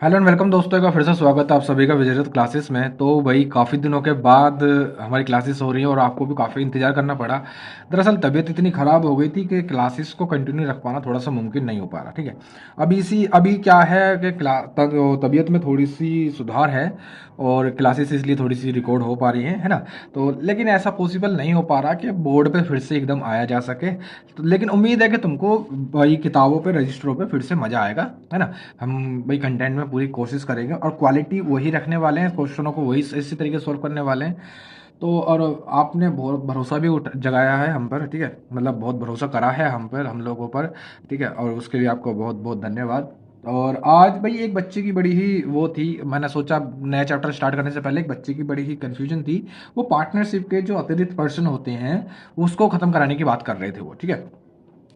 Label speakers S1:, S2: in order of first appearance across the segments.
S1: Hello and welcome दोस्तों, एक बार फिर से स्वागत है आप सभी का विजयरथ क्लासेस में। तो भाई काफ़ी दिनों के बाद हमारी क्लासेस हो रही हैं और आपको भी काफ़ी इंतजार करना पड़ा। दरअसल तबीयत इतनी ख़राब हो गई थी कि क्लासेस को कंटिन्यू रख पाना थोड़ा सा मुमकिन नहीं हो पा रहा। ठीक है, अभी क्या है कि तबीयत में थोड़ी सी सुधार है और क्लासेस इसलिए थोड़ी सी रिकॉर्ड हो पा रही हैं, है ना। तो लेकिन ऐसा पॉसिबल नहीं हो पा रहा कि बोर्ड पे फिर से एकदम आया जा सके। तो लेकिन उम्मीद है कि तुमको भाई किताबों पे रजिस्टरों पे फिर से मज़ा आएगा, है ना। हम भाई कंटेंट में पूरी कोशिश करेंगे और क्वालिटी वही रखने वाले हैं, क्वेश्चनों को वही इसी तरीके से सॉल्व करने वाले हैं। तो और आपने बहुत भरोसा भी जगाया है हम पर, ठीक है, मतलब बहुत भरोसा करा है हम पर, हम लोगों पर, ठीक है, और उसके लिए आपको बहुत बहुत धन्यवाद। और आज भाई एक बच्चे की बड़ी ही वो थी, मैंने सोचा नया चैप्टर स्टार्ट करने से पहले एक बच्चे की बड़ी ही कन्फ्यूजन थी। वो पार्टनरशिप के जो अतिरिक्त पर्सन होते हैं उसको ख़त्म कराने की बात कर रहे थे वो, ठीक है।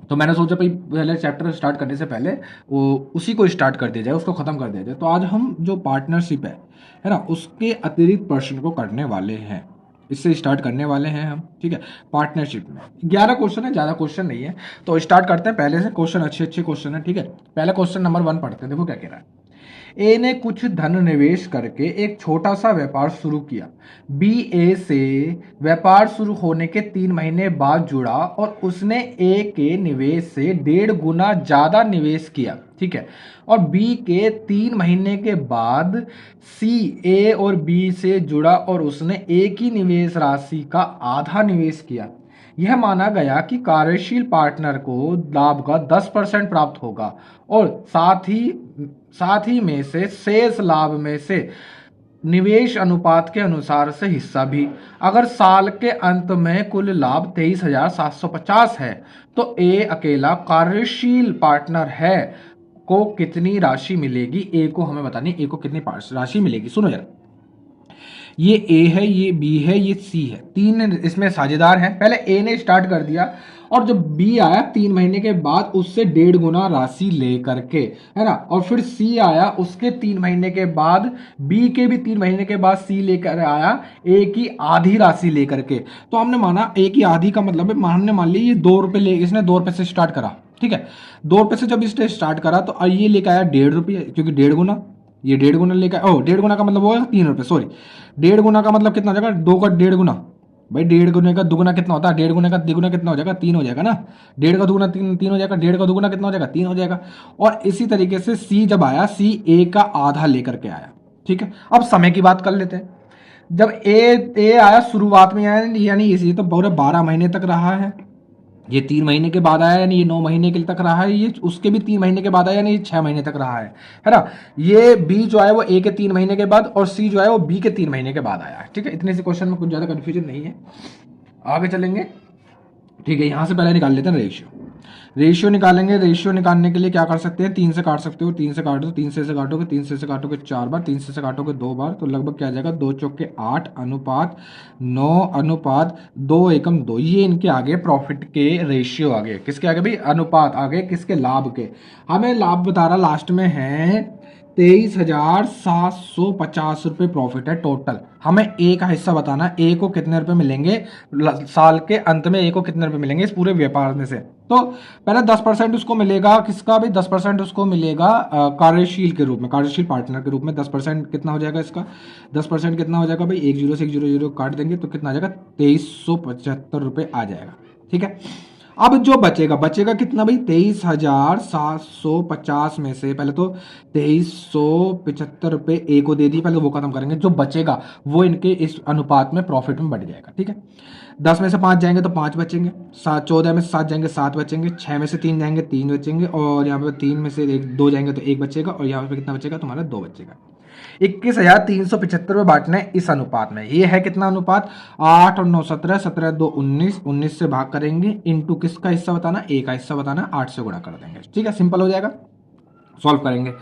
S1: तो मैंने सोचा भाई पहले चैप्टर स्टार्ट करने से पहले वो उसी को स्टार्ट कर दिया जाए, उसको ख़त्म कर दिया जाए। तो आज हम जो पार्टनरशिप है ना, उसके अतिरिक्त पर्सन को करने वाले हैं, इससे स्टार्ट करने वाले हैं हम, ठीक है। पार्टनरशिप में 11 क्वेश्चन है, ज़्यादा क्वेश्चन नहीं है। तो स्टार्ट करते हैं पहले से, क्वेश्चन अच्छे अच्छे क्वेश्चन है, ठीक है। पहले क्वेश्चन नंबर 1 पढ़ते हैं, देखो क्या कह रहा है। ए ने कुछ धन निवेश करके एक छोटा सा व्यापार शुरू किया। बी ए से व्यापार शुरू होने के 3 महीने बाद जुड़ा और उसने ए के निवेश से 1.5 गुना ज्यादा निवेश किया, ठीक है। और बी के 3 महीने के बाद सी ए और बी से जुड़ा और उसने ए की निवेश राशि का आधा निवेश किया। यह माना गया कि कार्यशील पार्टनर को लाभ का 10% प्राप्त होगा और साथ ही में से शेष लाभ में से निवेश अनुपात के अनुसार से हिस्सा भी। अगर साल के अंत में कुल लाभ 23,750 है तो ए अकेला कार्यशील पार्टनर है को कितनी राशि मिलेगी। ए को हमें बतानी, ए को कितनी राशि मिलेगी। सुनो यार, ये ए है, ये बी है, ये सी है, 3 इसमें साझेदार हैं। पहले ए ने स्टार्ट कर दिया और जब बी आया 3 महीने के बाद उससे 1.5 गुना राशि लेकर के, है ना। और फिर सी आया उसके 3 महीने के बाद, बी के भी 3 महीने के बाद सी लेकर आया ए की आधी राशि लेकर के। तो हमने माना ए की आधी का मतलब है, हमने मान ली ये 2 रुपये ले, इसने 2 रुपये से स्टार्ट करा, ठीक है। 2 रुपये से जब इसने स्टार्ट करा तो ये लेकर आया 1.5 रुपये, क्योंकि 1.5 गुना, ये 1.5 गुना लेकर, 1.5 गुना का मतलब होगा 3 रुपये, सॉरी। 1.5 गुना का मतलब कितना हो जाएगा, 2 का 1.5 गुना। भाई 1.5 गुने का दुगुना कितना होता है, 1.5 गुने का द्विगुना कितना हो जाएगा, 3 हो जाएगा ना। 1.5 का दुगुना 3 हो जाएगा, 1.5 का दुगुना कितना हो जाएगा, 3 हो जाएगा। और इसी तरीके से सी जब आया, सी ए का आधा लेकर के आया, ठीक है। अब समय की बात कर लेते हैं। जब ए आया शुरुआत में आया, यानी इसी तो पूरे 12 महीने तक रहा है। ये 3 महीने के बाद आया, यानी ये 9 महीने के तक रहा है। ये उसके भी 3 महीने के बाद आया, यानी ये 6 महीने तक रहा है ना। ये बी जो है वो ए के 3 महीने के बाद और सी जो है वो बी के 3 महीने के बाद आया है, ठीक है। इतने से क्वेश्चन में कुछ ज्यादा कंफ्यूजन नहीं है, आगे चलेंगे, ठीक है। यहां से पहले निकाल लेते हैं रेशियो निकालेंगे। रेशियो निकालने के लिए क्या कर सकते हैं, 3 से काट सकते हो, 3 से काटो, 3 से काटोगे, 3 से काटोगे 4 बार, 3 से काटोगे 2 बार, तो लगभग क्या आ जाएगा, 2 चौके 8 अनुपात 9 अनुपात 2 एकम 2। ये इनके आगे प्रॉफिट के रेशियो आगे, किसके आगे भाई, अनुपात आगे किसके, लाभ के। हमें लाभ बता रहा लास्ट में है 23,750 रुपये प्रॉफिट है टोटल। हमें ए का हिस्सा बताना, ए को कितने रुपए मिलेंगे साल के अंत में, ए को कितने रुपए मिलेंगे इस पूरे व्यापार में से। तो पहले 10% उसको मिलेगा, किसका भी 10% उसको मिलेगा कार्यशील के रूप में, कार्यशील पार्टनर के रूप में 10% कितना हो जाएगा इसका, 10% कितना हो जाएगा भाई, 1 0 से 1 0 0 काट देंगे तो कितना आ जाएगा, 2375 रुपये आ जाएगा, ठीक है। अब जो बचेगा कितना भाई, 23,750 में से पहले तो 2375 रुपये ए को दे दी, पहले वो खत्म करेंगे। जो बचेगा वो इनके इस अनुपात में प्रॉफिट में बढ़ जाएगा, ठीक है। 10 में से 5 जाएंगे तो 5 बचेंगे, 14 में से 7 जाएंगे 7 बचेंगे, 6 में से 3 जाएंगे 3 बचेंगे, और यहाँ पे 3 में से 2 जाएंगे तो 1 बचेगा, और यहाँ पे कितना बचेगा तुम्हारा, 2 बचेगा। 21,375 बांटना है इस अनुपात में। ये है कितना अनुपात, 8 और 9 17, 17 2 19, 19 से भाग करेंगे, इंटू किसका हिस्सा बताना, ए का हिस्सा बताना, 8 से गुणा कर देंगे, ठीक है। सिंपल हो जाएगा, सॉल्व करेंगे।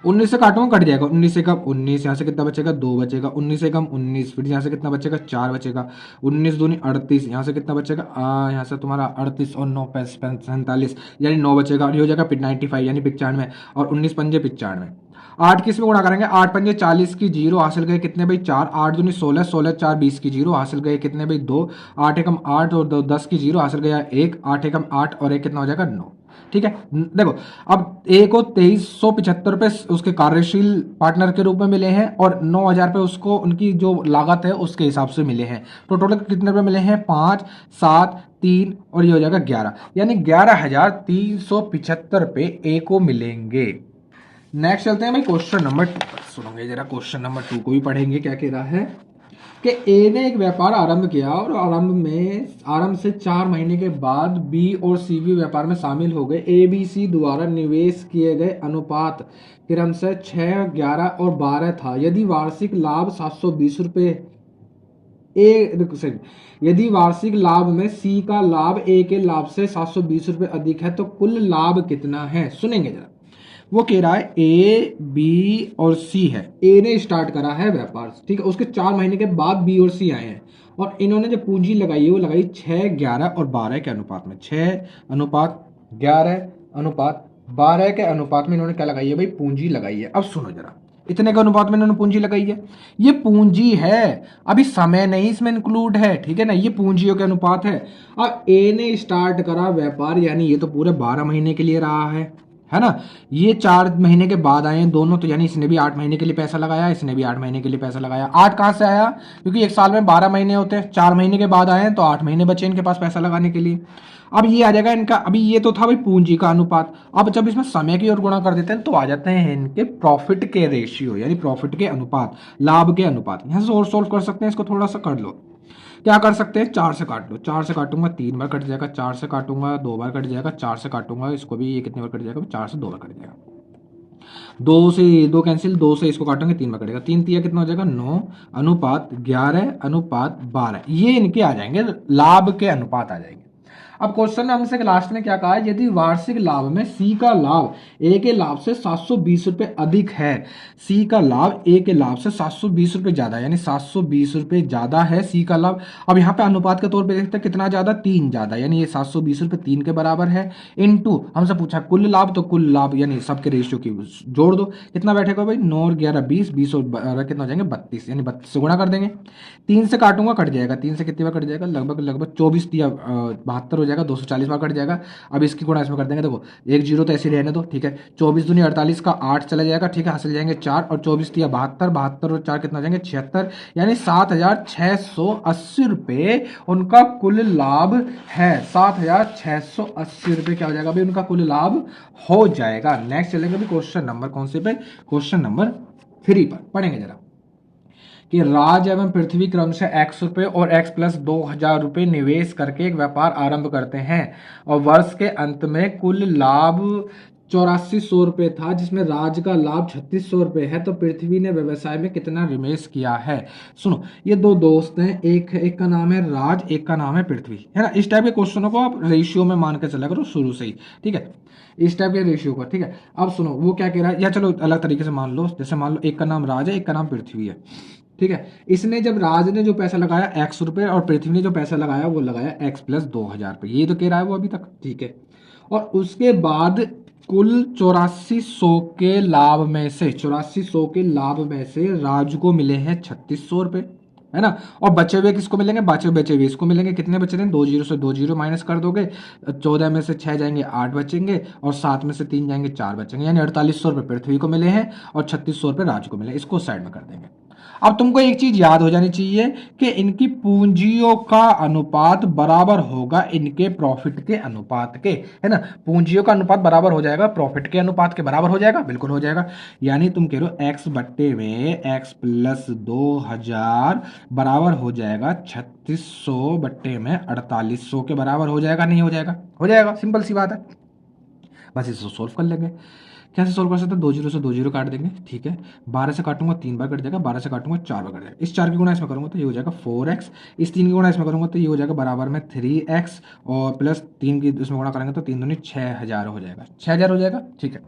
S1: 19 से काटूंगा, कट जाएगा, 19 से कम 19, यहाँ से कितना बचेगा, 2 बचेगा, 19 से कम 19, फिर यहाँ से कितना बचेगा, 4 बचेगा, 19 दूनी 38, यहाँ से कितना बचेगा, यहाँ से तुम्हारा 38 और 9 47, यानी 9 बचेगा, और ये हो जाएगा 95 यानी 95, और 19 पंजे 95। 8 किस में गुणा करेंगे, 8 पंजे 40 की, 0 हासिल गए कितने भाई, 4, 8 दूनी 16, 16 4 20 की, 0 हासिल गए कितने भाई, 2, 8 एकम 8 और 10 की, 0 हासिल गया 1, 8 एकम 8 और 1 कितना हो जाएगा, 9। ठीक है। देखो, अब ए को 2375 रुपये उसके कार्यशील पार्टनर के रूप में मिले हैं और 9000 रुपये उसको उनकी जो लागत है उसके हिसाब से मिले हैं। तो टोटल कितने रुपये मिले हैं? 5, 7, 3 और ये हो जाएगा 11, यानी 11,375 रुपये ए को मिलेंगे। नेक्स्ट चलते हैं भाई क्वेश्चन नंबर 2 पर। सुनोगे जरा, क्वेश्चन नंबर 2 को भी पढ़ेंगे। क्या कह रहा है कि ए ने एक व्यापार आरंभ किया और आरंभ से 4 महीने के बाद बी और सी भी व्यापार में शामिल हो गए। ए बी सी द्वारा निवेश किए गए अनुपात क्रमशः 6, 11 और 12 था। यदि वार्षिक लाभ 720 रुपये यदि वार्षिक लाभ में सी का लाभ ए के लाभ से 720 रुपये अधिक है तो कुल लाभ कितना है? सुनेंगे जरा। वो कह रहा है ए, बी और सी है। ए ने स्टार्ट करा है व्यापार, ठीक है, उसके 4 महीने के बाद बी और सी आए हैं और इन्होंने जो पूंजी लगाई है वो लगाई 6, 11 और 12 के अनुपात में। 6:11:12 के अनुपात में इन्होंने क्या लगाई है भाई? पूंजी लगाई है। अब सुनो जरा, इतने के अनुपात में इन्होंने पूंजी लगाई है। ये पूंजी है, अभी समय नहीं इसमें इंक्लूड है, ठीक है ना, ये पूंजियों के अनुपात है। अब ए ने स्टार्ट करा व्यापार, यानी ये तो पूरे 12 महीने के लिए रहा है ना। ये 4 महीने के बाद आए हैं दोनों, तो यानी इसने भी 8 महीने के लिए पैसा लगाया, इसने भी 8 महीने के लिए पैसा लगाया। 8 कहाँ से आया? क्योंकि एक साल में 12 महीने होते हैं, 4 महीने के बाद आए हैं तो 8 महीने बचे इनके पास पैसा लगाने के लिए। अब ये आ जाएगा इनका, अभी ये तो था भाई पूंजी का अनुपात। अब जब इसमें समय की ओर गुणा कर देते हैं तो आ जाते हैं इनके प्रॉफिट के रेशियो, यानी प्रॉफिट के अनुपात, लाभ के अनुपात। यहाँ से और सोल्व कर सकते हैं, इसको थोड़ा सा कर लो। क्या कर सकते हैं? 4 से काट लो। 4 से काटूंगा 3 बार कट जाएगा, 4 से काटूंगा 2 बार कट जाएगा, 4 से काटूंगा इसको भी, ये कितने बार कट जाएगा? 4 से 2 बार कट जाएगा। 2 से 2 कैंसिल, 2 से इसको काटेंगे 3 बार कटेगा। 3 तिया कितना हो जाएगा? 9 अनुपात 11 अनुपात 12, ये इनके आ जाएंगे, लाभ के अनुपात आ जाएंगे। अब क्वेश्चन हमसे लास्ट में क्या कहा है? यदि वार्षिक लाभ में सी का लाभ ए के लाभ से 720 रुपये अधिक है, सी का लाभ ए के लाभ से 720 रुपये ज्यादा, यानी 720 रुपये ज्यादा है सी का लाभ। अब यहाँ पे अनुपात के तौर पे देखते हैं कितना ज्यादा? 3 ज्यादा, यानी ये 720 रुपये 3 के बराबर है। इनटू हमसे पूछा कुल लाभ, तो कुल लाभ यानी सबके रेशियो की जोड़ दो, कितना बैठेगा भाई? 9 और 11 20, 20 और 12 कितना हो जाएंगे? 32, यानी 32 से गुणा कर देंगे। 3 से काटूंगा कट जाएगा, 3 से कितनी बार कट जाएगा? लगभग 24 या 72 हो जाएगा, 240 बार कट जाएगा। अब इसकी गुणा इसमें कर देंगे, देखो एक जीरो तो ऐसे रहने दो, ठीक है। 24 दूनी 48 का 8 चला जाएगा, ठीक है, हासिल जाएंगे 4 और 24 तिया 72, 72 और 4 कितना हो जाएंगे? 76, यानी 7,680 रुपये उनका कुल लाभ है। 7,680 रुपये क्या हो जाएगा भाई? उनका कुल लाभ हो जाएगा। नेक्स्ट चलेंगे भी क्वेश्चन नंबर कौन से पे? क्वेश्चन नंबर 3 पर पढ़ेंगे जरा कि राज एवं पृथ्वी क्रमशः x रुपये और x प्लस 2,000 रुपये निवेश करके एक व्यापार आरंभ करते हैं और वर्ष के अंत में कुल लाभ 8400 रुपये था, जिसमें राज का लाभ 3600 रुपये है। तो पृथ्वी ने व्यवसाय में कितना निवेश किया है? सुनो, ये दो दोस्त हैं, एक का नाम है राज, एक का नाम है पृथ्वी, है ना। इस टाइप के क्वेश्चनों को आप रेशियो में मान के चला करो शुरू से ही, ठीक है, इस टाइप के रेशियो का, ठीक है। अब सुनो वो क्या कह रहा है, या चलो अलग तरीके से मान लो, जैसे मान लो एक का नाम राज है, एक का नाम पृथ्वी है, ठीक है। इसने जब राज ने जो पैसा लगाया x रुपये और पृथ्वी ने जो पैसा लगाया वो लगाया x प्लस 2,000 रुपये, ये तो कह रहा है वो अभी तक, ठीक है। और उसके बाद कुल 8400 के लाभ में से 8400 के लाभ में से राज को मिले हैं 3600 रुपये, है ना। और बचे हुए किसको मिलेंगे? बचे हुए इसको मिलेंगे। कितने बचे थे? 2 जीरो से 2 जीरो माइनस कर दोगे, 14 में से 6 जाएंगे 8 बचेंगे और 7 में से 3 जाएंगे 4 बचेंगे, यानी 4800 रुपये पृथ्वी को मिले हैं और 3600 रुपये राज को मिले। इसको साइड में कर देंगे। अब तुमको एक चीज याद हो जानी चाहिए कि इनकी पूंजियों का अनुपात बराबर होगा इनके प्रॉफिट के अनुपात के, है ना। पूंजियों का अनुपात बराबर हो जाएगा प्रॉफिट के अनुपात के, बराबर हो जाएगा, बिल्कुल हो जाएगा। यानी तुम कह रहे हो x बट्टे में x प्लस 2000 बराबर हो जाएगा 3600 बट्टे में 4800 के बराबर हो जाएगा, नहीं हो जाएगा? हो जाएगा, सिंपल सी बात है। बस इसे सोल्व कर लेंगे। कैसे सोल्व कर सकते हैं? 2 जीरो से 2 जीरो काट देंगे, ठीक है। 12 से काटूंगा 3 बार कट जाएगा, 12 से काटूंगा 4 बार कट जाएगा। इस 4 की गुणा इसमें करूंगा तो ये हो जाएगा 4x, इस 3 की गुणा इसमें करूंगा तो ये हो जाएगा बराबर में 3x और प्लस 3 की इसमें गुणा करेंगे तो 3 दूनी 6000 हो जाएगा, 6000 हो जाएगा, ठीक है।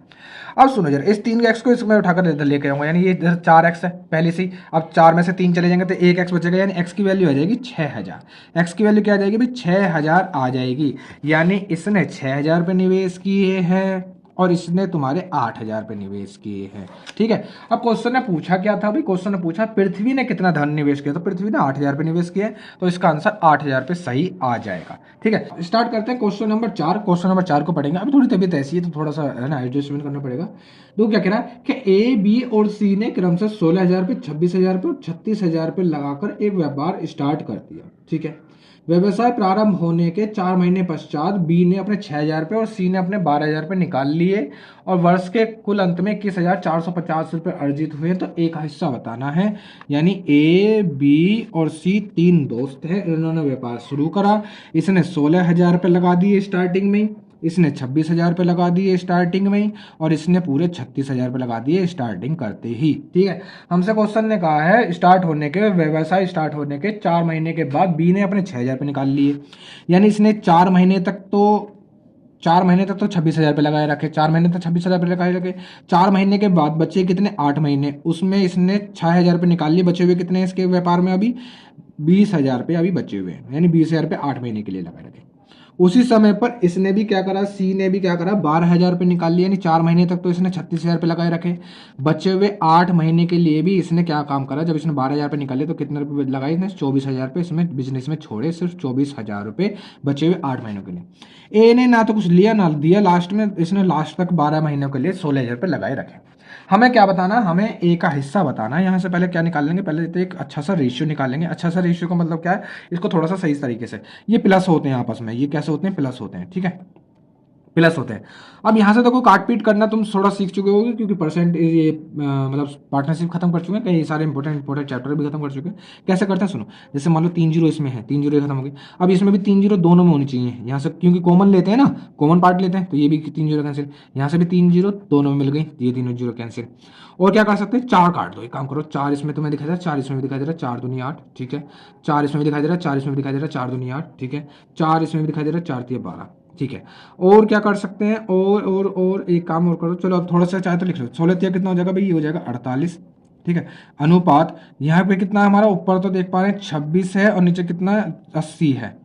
S1: अब सुनो जरा, इस 3 x को इसमें उठाकर लेके आऊंगा, यानी ये 4x है पहले से ही। अब 4 में से 3 चले जाएंगे तो 1x बचेगा, यानी x की वैल्यू आ जाएगी 6000। x की वैल्यू क्या आ जाएगी भाई? 6000 आ जाएगी। यानी इसने 6000 रुपये निवेश किए हैं, और इसने तुम्हारे 8,000 रुपये निवेश किए हैं। ठीक है, अब क्वेश्चन ने पूछा क्या था भाई, क्वेश्चन ने पूछा पृथ्वी ने कितना धन निवेश किया, तो पृथ्वी ने 8,000 रुपये निवेश किए, तो इसका आंसर 8,000 रुपये सही आ जाएगा। ठीक है, स्टार्ट करते हैं क्वेश्चन नंबर 4। क्वेश्चन नंबर 4 को पढ़ेंगे। अभी थोड़ी तबीयत ऐसी है तो थोड़ा सा है ना एडजस्टमेंट करना पड़ेगा। तो क्या कह रहा है कि ए, बी और सी ने क्रमशः 16,000 रुपये, 26,000 रुपये और 36,000 रुपये लगाकर एक व्यापार स्टार्ट कर दिया। ठीक है, व्यवसाय प्रारंभ होने के 4 महीने पश्चात बी ने अपने 6,000 रुपये और सी ने अपने 12,000 रुपये निकाल लिए और वर्ष के कुल अंत में 21,450 रुपये अर्जित हुए। तो एक का हिस्सा बताना है। यानी ए, बी और सी 3 दोस्त हैं, इन्होंने व्यापार शुरू करा। इसने 16,000 रुपये लगा दिए स्टार्टिंग में, इसने 26,000 रुपये लगा दिए स्टार्टिंग में, और इसने पूरे 36,000 रुपये लगा दिए स्टार्टिंग करते ही। ठीक है, हमसे क्वेश्चन ने कहा है स्टार्ट होने के, व्यवसाय स्टार्ट होने के 4 महीने के बाद बी ने अपने 6,000 रुपये निकाल लिए। यानी इसने 4 महीने तक तो 26,000 रुपये लगाए रखे, 4 महीने तक 26,000 रुपये लगाए रखे। 4 महीने के बाद बचे कितने, 8 महीने, उसमें इसने 6,000 रुपये निकाल लिए। बचे हुए कितने इसके व्यापार में अभी 20,000 रुपये अभी बचे हुए हैं, यानी 20,000 रुपये 8 महीने के लिए लगाए रखे। उसी समय पर इसने भी क्या करा, सी ने भी क्या करा, 12,000 रुपये निकाल लिए। यानी 4 महीने तक तो इसने 36,000 रुपये लगाए रखे। बचे हुए 8 महीने के लिए भी इसने क्या काम करा, जब इसने 12,000 रुपये निकाले तो कितने रुपये लगाए इसने, 24,000 रुपये इसमें बिजनेस में छोड़े, सिर्फ 24,000 रुपये बचे हुए 8 महीनों के लिए। ए ने ना तो कुछ लिया ना दिया, लास्ट में इसने लास्ट तक 12 महीनों के लिए 16,000 रुपये लगाए रखे। हमें क्या बताना, हमें ए का हिस्सा बताना है। यहाँ से पहले क्या निकाल लेंगे, पहले तो एक अच्छा सा रेशियो निकालेंगे। अच्छा सा रेशियो का मतलब क्या है, इसको थोड़ा सा सही तरीके से, ये प्लस होते हैं आपस में, ये कैसे होते हैं, प्लस होते हैं। ठीक है, प्लस होते हैं। अब यहाँ से तो कोई काट पीट करना तुम थोड़ा सीख चुके होगे, क्योंकि परसेंट ये मतलब पार्टनरशिप खत्म कर चुके हैं, कई सारे इंपॉर्टेंट चैप्टर भी खत्म कर चुके हैं। कैसे करते हैं सुनो, जैसे मान लो 3 जीरो इसमें है, 3 जीरो खत्म हो गई। अब इसमें भी 3 जीरो दोनों में होनी चाहिए, यहाँ से क्योंकि कॉमन लेते हैं ना, कॉमन पार्ट लेते हैं, तो ये भी 3 जीरो कैंसिल, यहाँ से भी 3 जीरो दोनों में मिल गई, ये तीनों जीरो कैंसिल। और क्या कर सकते हैं, 4 काट दो, एक काम करो, 4 इसमें तुम्हें दिखाई दे रहा है, 4 इसमें भी दिखाई दे रहा है, 4 दूनी 8। ठीक है, 4 इसमें भी दिखाई दे रहा है, 4 इसमें भी दिखाई दे रहा है, 4 दूनी 8। ठीक है, 4 इसमें भी दिखाई दे रहा है, 4 3 12। ठीक है, और क्या कर सकते हैं, और एक काम और करो, चलो अब थोड़ा सा चाहे तो लिख लो, 16 तिया कितना हो जाएगा भाई, ये हो जाएगा 48। ठीक है, अनुपात यहाँ पे कितना है हमारा, ऊपर तो देख पा रहे हैं 26 है और नीचे कितना है 80 है,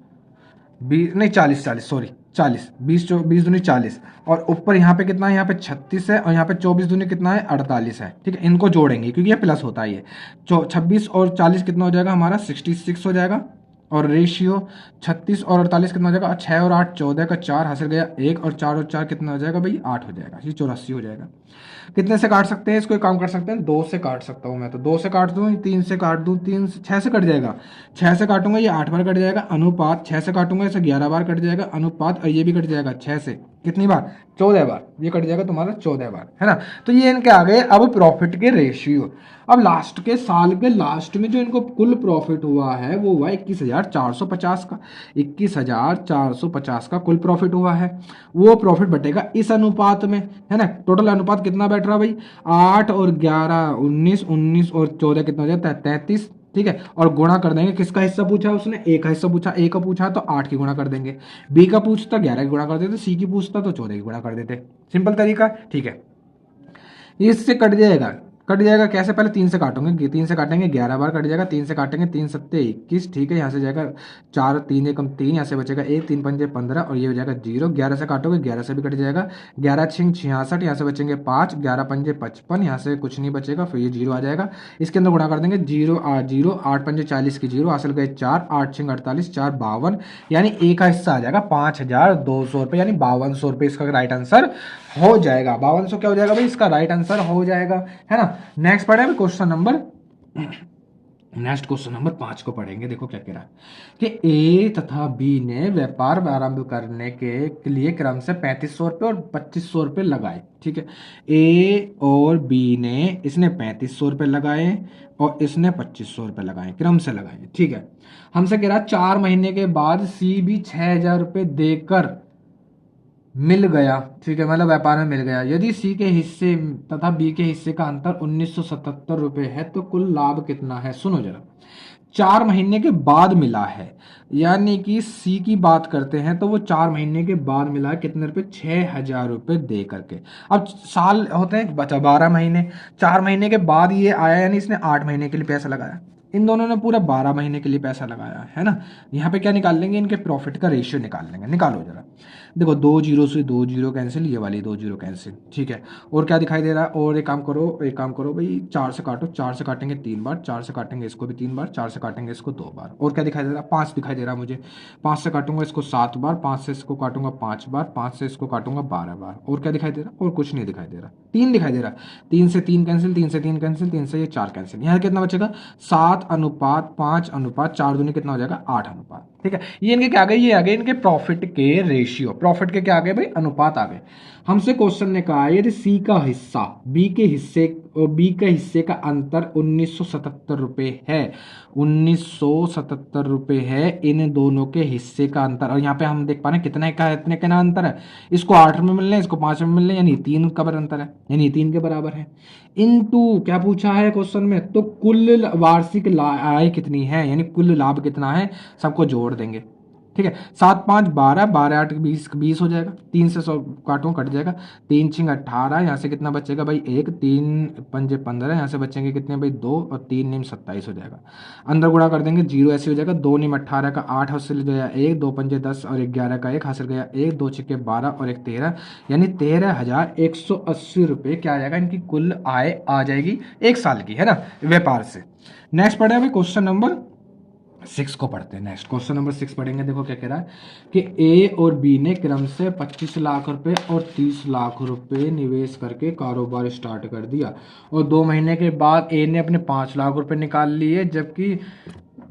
S1: 20 नहीं 40 सॉरी 40, 20 दूनी 40, और ऊपर यहाँ पे कितना है, यहाँ पे 36 है और यहाँ पे 24 दूनी कितना है 48 है। ठीक है, इनको जोड़ेंगे क्योंकि ये प्लस होता है, ये 26 और 40 कितना हो जाएगा हमारा 66 हो जाएगा। और रेशियो 36 और 48 कितना हो जाएगा, 6 और 8 14 का 4 हासिल गया 1, और 4 और 4 कितना हो जाएगा भाई 8 हो जाएगा, ये 84 हो जाएगा। कितने से काट सकते हैं इसको, एक काम कर सकते हैं, 2 से काट सकता हूँ मैं, तो 2 से काट दूँ, 3 से काट दूँ, 6 से कट जाएगा, 6 से काटूंगा ये 8 बार कट जाएगा, अनुपात 6 से काटूंगा इसे 11 बार कट जाएगा, अनुपात, और ये भी कट जाएगा 6 से कितनी बार, 14 बार, ये कट जाएगा तुम्हारा 14 बार, है ना। तो ये इनके आ गए अब प्रॉफिट के रेशियो। अब लास्ट के साल के लास्ट में जो इनको कुल प्रॉफिट हुआ है वो हुआ 21,450 का, 21,450 का कुल प्रॉफिट हुआ है। वो प्रॉफिट बटेगा इस अनुपात में, है ना। टोटल अनुपात कितना बैठ रहा भाई, 8 और 11 19, 19 और 14 कितना हो जाता है 33। ठीक है, और गुणा कर देंगे, किसका हिस्सा पूछा उसने, ए का हिस्सा पूछा, ए का पूछा तो 8 की गुणा कर देंगे, बी का पूछता 11 की गुणा कर देते, सी की पूछता तो 14 की गुणा कर देते, सिंपल तरीका। ठीक है, इससे कट जाएगा कैसे, पहले 3 से काटोगे, 3 से काटेंगे 11 बार कट जाएगा, 3 से काटेंगे 3 सत्ते 21। ठीक है, यहाँ से जाएगा 4 3 एकम 3, यहाँ से बचेगा 1 3 पंजे 15 और ये हो जाएगा 0। 11 से काटोगे 11 से भी कट जाएगा, 11 छिंग 66, यहाँ से बचेंगे 5, 11 पंजे 55, यहाँ से कुछ नहीं बचेगा, फिर ये 0 आ जाएगा। इसके अंदर गुणा कर देंगे 0 8 0, 8 पंजे 40 की 0 हासिल गए 4, 8 छिंग 48, 4 52, यानी ए का हिस्सा आ जाएगा 5,200 रुपये, यानी 5200 रुपये इसका राइट आंसर हो जाएगा। 5200 क्या हो जाएगा भाई, इसका राइट आंसर हो जाएगा, है ना। नेक्स्ट पढ़े question number, next question number 5 को पढ़ेंगे। देखो क्या कह रहा है कि ए तथा बी ने व्यापार आरंभ करने के लिए क्रम से 3500 रुपये और 2500 रुपये लगाए। ठीक है, ए और बी ने, इसने 3500 रुपये लगाए और इसने 2500 रुपये लगाए, क्रम से लगाए। ठीक है, हमसे कह रहा है 4 महीने के बाद सी भी 6,000 रुपये देकर मिल गया। ठीक है, मतलब व्यापार में मिल गया। यदि सी के हिस्से तथा बी के हिस्से का अंतर 1977 रुपये है तो कुल लाभ कितना है। सुनो जरा, 4 महीने के बाद मिला है, यानी कि सी की बात करते हैं तो वो 4 महीने के बाद मिला है, कितने रुपए, 6,000 रुपये दे करके। अब साल होते हैं बचा 12 महीने, 4 महीने के बाद ये आया, यानी इसने 8 महीने के लिए पैसा लगाया, इन दोनों ने पूरा 12 महीने के लिए पैसा लगाया, है ना। यहाँ पे क्या निकाल लेंगे, इनके प्रॉफिट का रेशियो निकाल लेंगे। निकालो जरा, देखो 2 जीरो से 2 जीरो कैंसिल, ये वाली 2 जीरो कैंसिल, ठीक है। और क्या दिखाई दे रहा है, और एक काम करो भाई, 4 से काटो, 4 से काटेंगे 3 बार, 4 से काटेंगे इसको भी 3 बार, 4 से काटेंगे इसको 2 बार, और क्या दिखाई दे रहा है, 5 दिखाई दे रहा है मुझे। 5 से काटूंगा इसको 7 बार, 5 से इसको काटूंगा 5 बार, 5 से इसको काटूंगा 12 बार, और क्या दिखाई दे रहा है, और कुछ नहीं दिखाई दे रहा, 3 दिखाई दे रहा है। 3 से 3 कैंसिल, 3 से 3 कैंसिल, 3 से ये 4 कैंसिल, यहाँ कितना बचेगा, 7:5:5, 4 दूनी कितना हो जाएगा, 8 अनुपात, ठीक है। ये इनके क्या आ गए, ये आ गए इनके प्रॉफिट के रेशियो, प्रॉफिट के क्या आ गए भाई, अनुपात आ गए। हमसे क्वेश्चन ने कहा यदि सी का हिस्सा बी के हिस्से और बी के हिस्से का अंतर 1977 रुपए है, 1977 रुपए है इन दोनों के हिस्से का अंतर, और यहाँ पे हम देख पा रहे हैं कितने का, इतने का अंतर है, इसको 8 में मिलने, इसको 5 में मिलने, यानी 3 का अंतर है, यानी 3 के बराबर है। इनटू क्या पूछा है क्वेश्चन में, तो कुल वार्षिक आय कितनी है, यानी कुल लाभ कितना है, सबको जोड़ देंगे, ठीक है। 7:5 12, 12:8 20, 20 हो जाएगा, 3 से 100 काटूं कट जाएगा, 3×6 18, यहाँ से कितना बचेगा भाई 1, 3×5 15, यहाँ से बचेंगे कितने भाई 2, और 3×9 27 हो जाएगा। अंदर गुणा कर देंगे, 0 ऐसे हो जाएगा, 2×9 18 का 8 हासिल गया 1, 2×5 10 और 11 का 1 हासिल गया 1, 2×6 12 और 1 13, यानी 13,180 रुपये क्या आ जाएगा, इनकी कुल आय आ जाएगी 1 साल की, है ना, व्यापार से। नेक्स्ट पढ़े अभी क्वेश्चन नंबर 6 को पढ़ते हैं। नेक्स्ट क्वेश्चन नंबर 6 पढ़ेंगे। देखो क्या कह रहा है कि ए और बी ने क्रम से 25 लाख रुपए और 30 लाख रुपए निवेश करके कारोबार स्टार्ट कर दिया, और 2 महीने के बाद ए ने अपने 5 लाख रुपए निकाल लिए, जबकि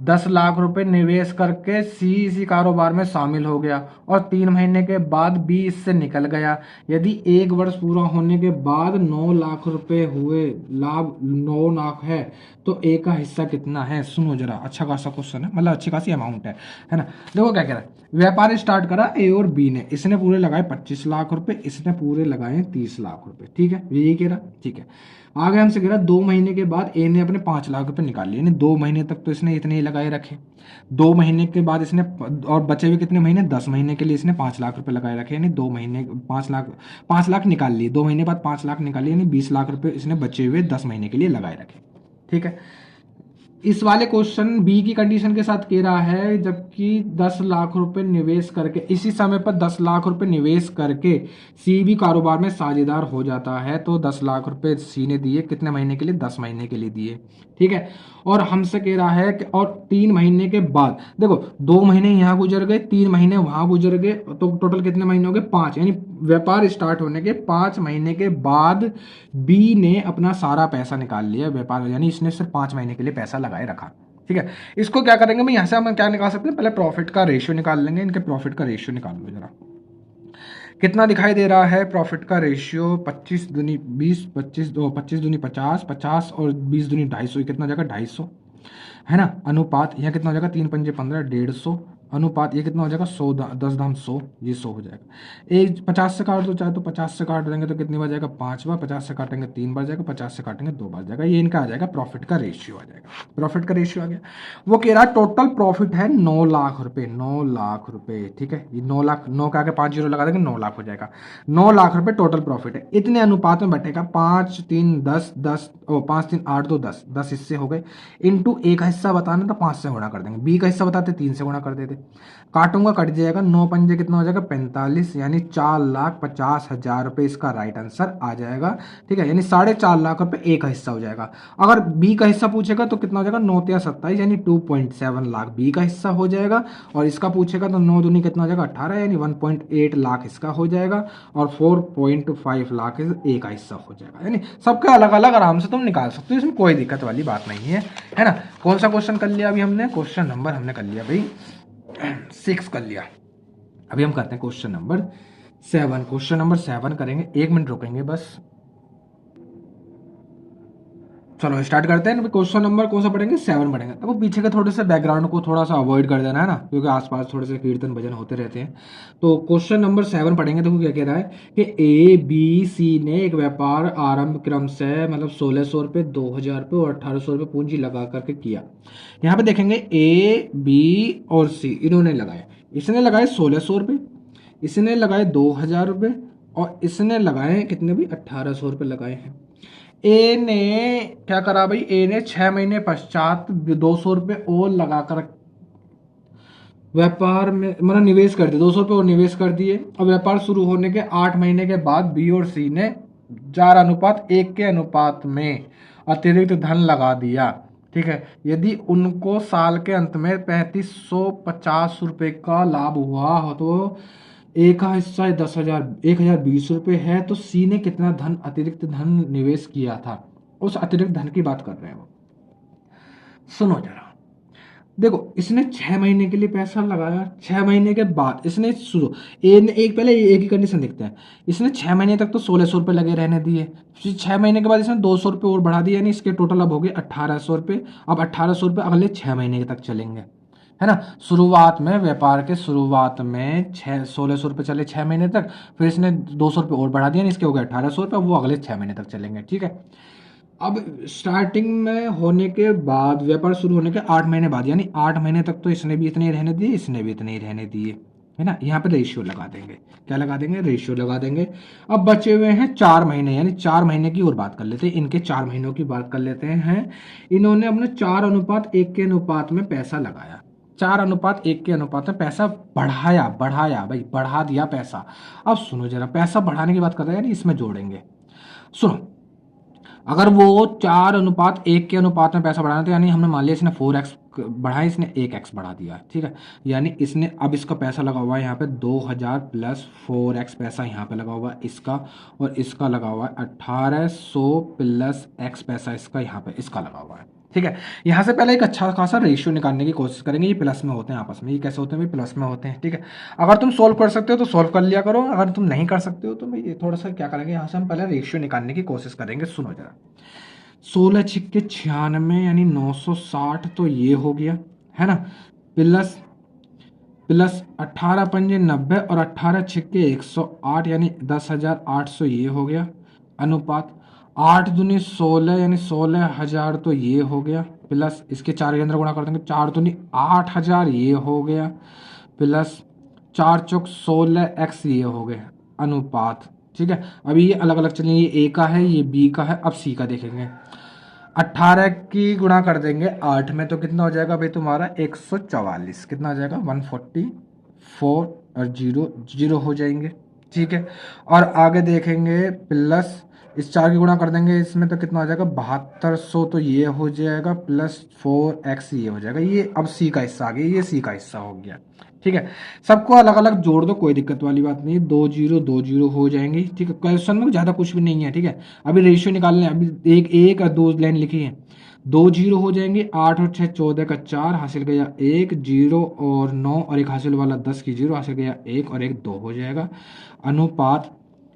S1: 10 लाख रुपए निवेश करके सी इसी कारोबार में शामिल हो गया, और 3 महीने के बाद बी इससे निकल गया। यदि 1 वर्ष पूरा होने के बाद 9 लाख रुपए हुए, लाभ 9 लाख है, तो ए का हिस्सा कितना है। सुनो जरा, अच्छा खासा क्वेश्चन है, मतलब अच्छी खासी अमाउंट है ना। देखो क्या कह रहा है, व्यापार स्टार्ट करा ए और बी ने, इसने पूरे लगाए 25 लाख रुपए, इसने पूरे लगाए 30 लाख रुपए, ठीक है, यही कह रहा, ठीक है। आगे हमसे कह रहा 2 महीने के बाद ए ने अपने 5 लाख रुपए निकाल लिए, यानी 2 महीने तक तो इसने इतने ही लगाए रखे। 2 महीने के बाद इसने, और बचे हुए कितने महीने, 10 महीने के लिए इसने 5 लाख रुपए लगाए रखे, यानी 2 महीने 5 लाख निकाल लिए, 2 महीने बाद 5 लाख निकाल लिए, यानी 20 लाख रुपए इसने बचे हुए 10 महीने के लिए लगाए रखे, ठीक है। इस वाले क्वेश्चन बी की कंडीशन के साथ कह रहा है, जबकि 10 लाख रुपए निवेश करके, इसी समय पर 10 लाख रुपए निवेश करके सी भी कारोबार में साझेदार हो जाता है, तो 10 लाख रुपए सी ने दिए कितने महीने के लिए, 10 महीने के लिए दिए, ठीक है। और हमसे कह रहा है कि और 3 महीने के बाद, देखो 2 महीने यहाँ गुजर गए, 3 महीने वहां गुजर गए, तो टोटल कितने महीने हो गए, 5, यानी व्यापार स्टार्ट होने के 5 महीने के बाद बी ने अपना सारा पैसा निकाल लिया व्यापार, यानी इसने सिर्फ 5 महीने के लिए पैसा लगाए रखा, ठीक है। इसको क्या करेंगे भाई, यहाँ से हम क्या निकाल सकते हैं, पहले प्रॉफिट का रेशियो निकाल लेंगे, इनके प्रॉफिट का रेशियो निकाल लो जरा, कितना दिखाई दे रहा है प्रॉफिट का रेशियो, 25 दूनी 20, 25 दूनी 50, 50 और 20 दूनी 250, कितना हो जाएगा 250, है ना। अनुपात यहाँ कितना हो जाएगा, 3×5 15, 150, अनुपात ये कितना हो जाएगा 100, 10 100, ये 100 हो जाएगा। एक 50 से काट दो चाहे, तो 50 से काट देंगे तो कितनी बार जाएगा 5 बार, 50 से काटेंगे 3 बार जाएगा, 50 से काटेंगे 2 बार जाएगा, ये इनका आ जाएगा प्रॉफिट का रेशियो आ जाएगा, प्रॉफिट का रेशियो आ गया। वो कह रहा है टोटल प्रॉफिट है 9 लाख रुपए, 9 लाख रुपए, ठीक है। ये 9 लाख, 9 का आगे 5 जीरो लगा देंगे, 9 लाख हो जाएगा, 9 लाख रुपए टोटल प्रॉफिट है। इतने अनुपात में बटेगा, 5 3 10 10, 5 3 8 2 10, 10 हिस्से हो गए, इंटू ए का हिस्सा बताना तो 5 से गुणा कर देंगे, बी का हिस्सा बताते 3 से गुणा कर देते, काटूंगा कट जाएगा, 9 पंजे कितना हो जाएगा 45, यानी 4,50,000 रुपए इसका राइट आंसर आ जाएगा, ठीक है। यानी 4.5 लाख रुपए ए का हिस्सा हो जाएगा। अगर बी का हिस्सा पूछेगा तो कितना हो जाएगा, 9 × 27, यानी 2.7 लाख बी का हिस्सा हो जाएगा, और इसका पूछेगा तो 9 दूनी कितना हो जाएगा 18, यानी 1.8 लाख इसका हो जाएगा, और 4.5 लाख ए का हिस्सा हो जाएगा। यानी सबका अलग अलग आराम से तुम निकाल सकते हो, इसमें कोई दिक्कत वाली बात नहीं है ना। कौन सा क्वेश्चन कर लिया अभी हमने, क्वेश्चन नंबर हमने कर लिया भाई 6 कर लिया। अभी हम करते हैं क्वेश्चन नंबर 7, क्वेश्चन नंबर 7 करेंगे, 1 मिनट रुकेंगे बस, चलो स्टार्ट करते हैं। क्वेश्चन नंबर कौन सा पढ़ेंगे, 7 पढ़ेंगे। अब पीछे के थोड़े से बैकग्राउंड को थोड़ा सा अवॉइड कर देना है ना, क्योंकि आसपास थोड़े से कीर्तन भजन होते रहते हैं। तो क्वेश्चन नंबर 7 पढ़ेंगे। देखो क्या कह रहा है कि ए बी सी ने एक व्यापार आरंभ क्रम से, मतलब 1600 रुपये, 2000 रुपये और 1800 रुपये पूंजी लगा करके किया। यहाँ पे देखेंगे ए बी और सी इन्होंने लगाए, इसने लगाए 1600 रुपये, इसने लगाए 2000 रुपये, और इसने लगाए कितने भी 1800 रुपये लगाए हैं। ए ने क्या करा भाई, ए ने 6 महीने पश्चात 200 रुपये और लगाकर व्यापार में मतलब निवेश कर दिए 200 रुपये और निवेश कर दिए। और व्यापार शुरू होने के 8 महीने के बाद बी और सी ने 4:1 के अनुपात में अतिरिक्त धन लगा दिया। ठीक है, यदि उनको साल के अंत में 3550 रुपये का लाभ हुआ हो तो ए का हिस्सा 1020 रुपये है, तो सी ने कितना धन अतिरिक्त धन निवेश किया था, उस अतिरिक्त धन की बात कर रहे हैं वो। सुनो जरा, देखो इसने 6 महीने के लिए पैसा लगाया, 6 महीने के बाद इसने शुरू ए ने एक पहले एक ही कंडीशन देखते हैं। इसने 6 महीने तक तो 1600 रुपये लगे रहने दिए, फिर 6 महीने के बाद इसने 200 रुपये और बढ़ा दिए, यानी इसके टोटल अब हो गए 1800 रुपये। अब 1800 रुपये अगले 6 महीने तक चलेंगे, है ना। शुरुआत में व्यापार के शुरुआत में 1600 रुपये चले 6 महीने तक, फिर इसने 200 रुपये और बढ़ा दिया, इसके हो गए 1800 रुपये, वो अगले 6 महीने तक चलेंगे। ठीक है, अब स्टार्टिंग में होने के बाद व्यापार शुरू होने के 8 महीने बाद, यानी 8 महीने तक तो इसने भी इतने ही रहने दिए, इसने भी इतने ही रहने दिए, है ना। यहाँ पे रेशियो लगा देंगे, क्या लगा देंगे, रेशियो लगा देंगे। अब बचे हुए हैं 4 महीने, यानी 4 महीने की और बात कर लेते हैं, इनके 4 महीनों की बात कर लेते हैं। इन्होंने अपने 4:1 के अनुपात में पैसा लगाया, 4:1 के अनुपात में पैसा बढ़ाया, भाई बढ़ा दिया पैसा। अब सुनो जरा, पैसा बढ़ाने की बात कर रहे हैं, यानी इसमें जोड़ेंगे। सुनो, अगर वो 4:1 के अनुपात में पैसा बढ़ाना, तो यानी हमने मान लिया इसने 4x बढ़ाया, इसने 1x बढ़ा दिया। ठीक है, यानी इसने अब इसका पैसा लगा हुआ है यहाँ पे 2000 प्लस 4x पैसा यहाँ पे लगा हुआ है इसका, और इसका लगा हुआ है 1800 प्लस x पैसा इसका यहाँ पे इसका लगा हुआ है। ठीक है, यहाँ से पहले एक अच्छा खासा रेशियो निकालने की कोशिश करेंगे। ये प्लस में होते हैं आपस में, ये कैसे होते हैं भाई, प्लस में होते हैं। ठीक है, अगर तुम सोल्व कर सकते हो तो सोल्व कर लिया करो, अगर तुम नहीं कर सकते हो तो भाई ये थोड़ा सा क्या करेंगे, यहाँ से हम पहले रेशियो निकालने की कोशिश करेंगे। सुनो जरा, 16×6 = 96 यानी 960, तो ये हो गया, है ना। प्लस प्लस 18×5 = 90 और 18×6 = 108 यानी 10,800, ये हो गया। अनुपात 8×2 = 16 यानी 16,000, तो ये हो गया। प्लस इसके 4 के अंदर गुणा कर देंगे, 4×2 = 8,000, ये हो गया। प्लस 4×4 = 16x, ये हो गए अनुपात। ठीक है, अभी ये अलग अलग चलेंगे, ये ए का है, ये बी का है। अब सी का देखेंगे, 18 की गुणा कर देंगे 8 में, तो कितना हो जाएगा भाई तुम्हारा 144, कितना हो जाएगा 144, और जीरो जीरो हो जाएंगे। ठीक है, और आगे देखेंगे प्लस इस 4 की गुणा कर देंगे इसमें, तो कितना हो जाएगा 7200, तो ये हो जाएगा प्लस 4x, ये हो जाएगा। ये अब सी का हिस्सा आ गया, ये सी का हिस्सा हो गया। ठीक है, सबको अलग अलग जोड़ दो, कोई दिक्कत वाली बात नहीं है, 2 0 हो जाएंगी। ठीक है, क्वेश्चन में ज़्यादा कुछ भी नहीं है। ठीक है, अभी रेशियो निकालने, अभी एक एक और 2 लाइन लिखी है, 2 0 हो जाएंगे, 8 और 6 14 का 4 हासिल गया 1, 0 और 9 और एक हासिल वाला 10 की 0 हासिल गया 1 और एक 2 हो जाएगा। अनुपात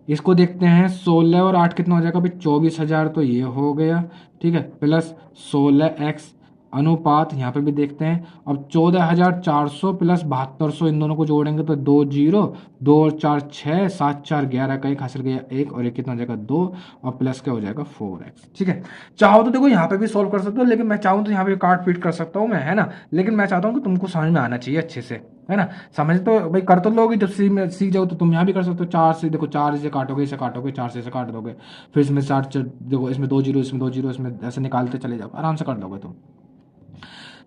S1: इसको देखते हैं, 16 और 8 कितना हो जाएगा भाई 24,000, तो ये हो गया। ठीक है, प्लस 16x, अनुपात यहाँ पे भी देखते हैं। अब 14,400 प्लस 7200, इन दोनों को जोड़ेंगे तो 2 0, 2 और 4 6, 7 4 11 का 1 हासिल गया 1 और एक कितना हो जाएगा 2, और प्लस क्या हो जाएगा 4x। ठीक है, चाहो तो देखो यहाँ पे भी सॉल्व कर सकते हो, लेकिन मैं चाहूँ तो यहाँ पे काट पीट कर सकता हूँ मैं, है ना। लेकिन मैं चाहता हूँ कि तुमको समझ में आना चाहिए अच्छे से, है ना। समझ तो भाई कर तो लोगे, जब सीख जाओ तो तुम यहाँ भी कर सकते हो। 4 से देखो, 4 से काटोगे, इसे काटोगे, 4 से इसे काट दोगे, फिर इसमें 4 देखो, इसमें 2 0, इसमें 2 0, इसमें ऐसे निकालते चले जाओ, आराम से कर दोगे तुम,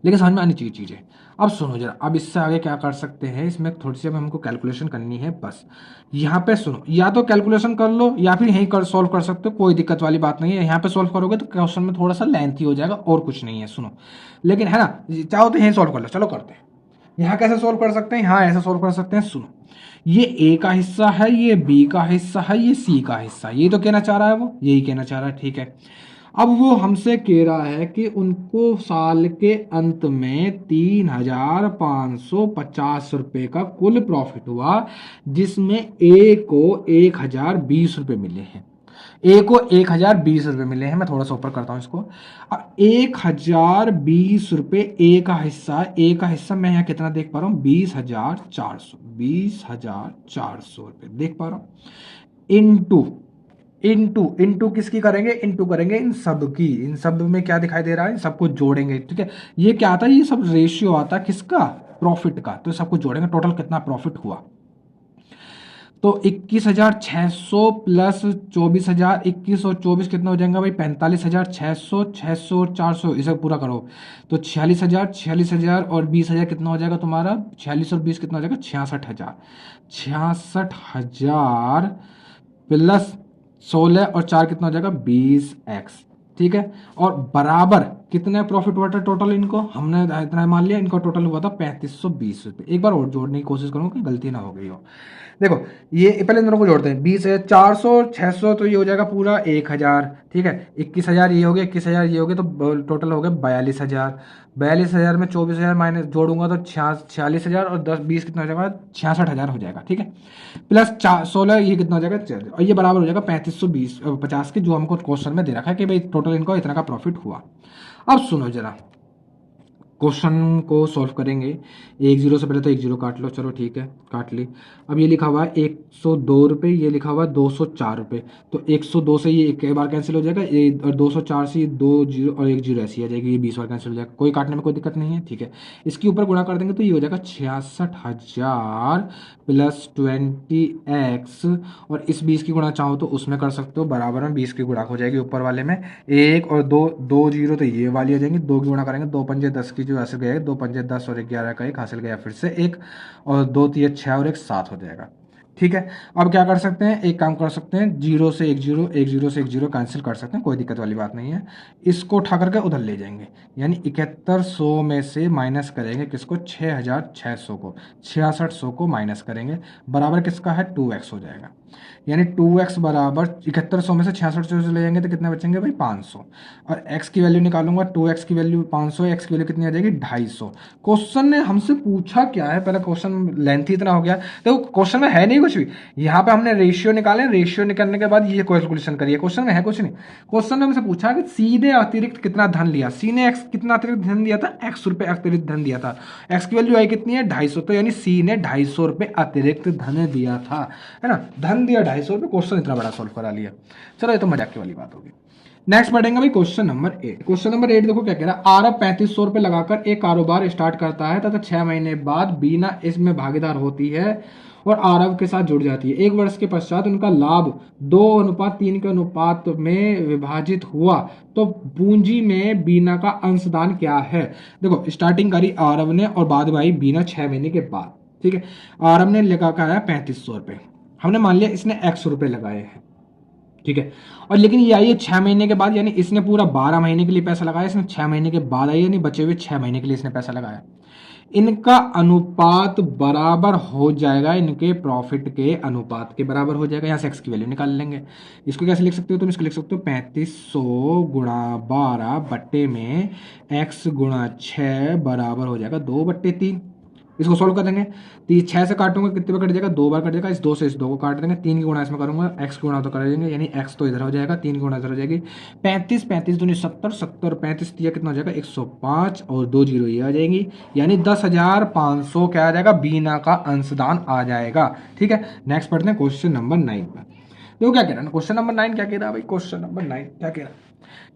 S1: लेकिन समझ में आनी चाहिए चीज़ें। अब सुनो जरा, अब इससे आगे क्या कर सकते हैं, इसमें थोड़ी सी हमको कैलकुलेशन करनी है बस। यहाँ पे सुनो, या तो कैलकुलेशन कर लो या फिर यहीं कर सॉल्व कर सकते हो, कोई दिक्कत वाली बात नहीं है। यहाँ पे सॉल्व करोगे तो क्वेश्चन में थोड़ा सा लेंथी हो जाएगा, और कुछ नहीं है। सुनो, लेकिन है ना, चाहो तो यहीं सॉल्व कर लो, चलो करते हैं। यहाँ कैसे सॉल्व कर सकते हैं, यहाँ ऐसे सॉल्व कर सकते हैं। सुनो, ये ए का हिस्सा है, ये बी का हिस्सा है, ये सी का हिस्सा, ये तो कहना चाह रहा है, वो यही कहना चाह रहा है। ठीक है, अब वो हमसे कह रहा है कि उनको साल के अंत में 3,550 रुपये का कुल प्रॉफिट हुआ, जिसमें ए को 1,020 रुपये मिले हैं। ए को 1,020 रुपये मिले हैं। मैं थोड़ा सा ऊपर करता हूँ इसको। अब 1,020 रुपये ए का हिस्सा, ए का हिस्सा मैं यहाँ कितना देख पा रहा हूँ 20,400 रुपये देख पा रहा हूँ। इंटू किसकी करेंगे, इंटू करेंगे इन सब की। इन सब में क्या दिखाई दे रहा है, इन सबको जोड़ेंगे। ठीक है, ये क्या आता है, ये सब रेशियो आता है किसका, प्रॉफिट का। तो सबको जोड़ेंगे, टोटल कितना प्रॉफिट हुआ। तो 21,600 प्लस 24,000, 21 और 24 कितना हो जाएगा भाई? 45,600, 600 और 400, इसे पूरा करो तो 46,000, 46,000 और 20,000 कितना हो जाएगा तुम्हारा? 46 और 20 कितना हो जाएगा? 66,000। 66,000 प्लस 16 और 4 कितना हो जाएगा? 20x। ठीक है, और बराबर कितने प्रॉफिट हुआ था टोटल? इनको हमने इतना मान लिया, इनका टोटल हुआ था 3520 रुपये। एक बार और जोड़ने की कोशिश करूँगा कि गलती ना हो गई हो। देखो, ये पहले इन दोनों को जोड़ते हैं। 20,400 600 तो ये हो जाएगा पूरा 1,000। ठीक है, 21,000 ये हो गया, 21,000 ये हो गया, तो टोटल हो गया 42,000। 42,000 में 24,000 माइनस जोड़ूंगा तो 46,000 और 10 20 कितना हो जाएगा? 66,000 हो जाएगा। ठीक है, प्लस 16 ये कितना हो जाएगा? और ये बराबर हो जाएगा 3520 के, जो हमको क्वेश्चन में दे रखा है कि भाई टोटल इनको इतना का प्रॉफिट हुआ। अब सुनो जरा, क्वेश्चन को सॉल्व करेंगे। 1 0 से पहले तो 1 0 काट लो, चलो ठीक है, काट ली। अब ये लिखा हुआ है 102 रुपये, ये लिखा हुआ है 204 रुपये। तो 102 से ये एक बार कैंसिल हो जाएगा, और 204 से ये 2 0 और 1 0 ऐसी आ जाएगी, ये 20 बार कैंसिल हो जाएगा, कोई काटने में कोई दिक्कत नहीं है। ठीक है, इसके ऊपर गुणा कर देंगे तो ये हो जाएगा 66,000 प्लस 20x, और इस 20 की गुणा चाहो तो उसमें कर सकते हो, बराबर में 20 की गुणा हो जाएगी ऊपर वाले में। 1 और 2, 2 0 तो ये वाली आ जाएंगी, 2 की गुणा करेंगे, 2 पंजे 10 की जो ऐसे गए, 2 पंजे 10 और 11 का 1 हासिल गया फिर से 1, और 2 3 6 और 1 7 हो जाएगा। ठीक है, अब क्या कर सकते हैं? एक काम कर सकते हैं, 0 से 1 0, 1 0 से 1 0 कैंसिल कर सकते हैं, कोई दिक्कत वाली बात नहीं है। इसको उठा करके उधर ले जाएंगे, यानी 7100 में से माइनस करेंगे किसको? 6,600 को, 6600 को माइनस करेंगे, बराबर किसका है? 2x हो जाएगा। यानी 2x बराबर 7100 में से 6600 से ले जाएंगे तो कितने बचेंगे भाई? 500। और x की वैल्यू निकालूंगा, 2x की वैल्यू 500 है, x की वैल्यू कितनी आ जाएगी? 250। क्वेश्चन ने हमसे पूछा क्या है? पहले क्वेश्चन लेंथी इतना हो गया, तो क्वेश्चन में है नहीं कुछ भी। यहाँ पे हमने रेशियो निकाले, रेशियो निकालने के बाद ये कैलकुलेशन करिए, क्वेश्चन में है कुछ नहीं। क्वेश्चन ने हमसे पूछा कि सी ने अतिरिक्त कितना धन लिया। सी ने x कितना अतिरिक्त धन दिया था? x रुपये अतिरिक्त धन दिया था। x की वैल्यू आई कितनी है? 250। तो यानी सी ने 250 रुपये अतिरिक्त धन दिया था, है ना, धन दिया 250 रुपये। क्वेश्चन इतना बड़ा सॉल्व करा लिया, चलो ये तो मजाक की वाली बात होगी। नेक्स्ट पढ़ेंगे भाई क्वेश्चन नंबर 8। क्वेश्चन नंबर 8 देखो क्या कह रहा है। आरब 3500 रुपये लगाकर एक कारोबार स्टार्ट करता है तथा 6 महीने बाद बीना इसमें भागीदार होती है और आरब के साथ जुड़ जाती है। 1 वर्ष के पश्चात उनका लाभ 2:3 के अनुपात में विभाजित हुआ तो पूंजी में बीना का अंशदान क्या है? देखो, स्टार्टिंग करी आरब ने और बाद में आई बीना 6 महीने के बाद। ठीक है, आरब ने लगा कर आया 3500 रुपये, हमने मान लिया इसने x रुपये लगाए हैं। ठीक है, और लेकिन ये आई है 6 महीने के बाद, यानी इसने पूरा 12 महीने के लिए पैसा लगाया, इसने 6 महीने के बाद आई, यानी बचे हुए 6 महीने के लिए इसने पैसा लगाया। इनका अनुपात बराबर हो जाएगा इनके प्रॉफिट के अनुपात के बराबर हो जाएगा। यहाँ से x की वैल्यू निकाल लेंगे। इसको कैसे लिख सकते हो तुम? इसको लिख सकते हो 3500 गुणा 12 बट्टे में x गुणा 6 बराबर हो जाएगा 2/3। इसको सोल्व कर देंगे, 6 से काटूंगा कितने बार कट जाएगा? 2 बार कट जाएगा। इस 2 से इस 2 को काट देंगे, 3 की गुणा इसमें करूंगा, x गुणा तो कर देंगे, यानी x तो इधर हो जाएगा, 3 की गुणा इधर हो जाएगी। 35 35 दूनी 70, 70 35 दिया कितना हो जाएगा? 105 और 2 0 ये आ जाएंगी, यानी 10,500 क्या आ जाएगा? बीना का अंशदान आ जाएगा। ठीक है, नेक्स्ट पढ़ते हैं क्वेश्चन नंबर 9 पर। देखो क्या कह रहा है क्वेश्चन नंबर 9, क्या कह रहा है भाई? क्वेश्चन नंबर 9 क्या कह रहा है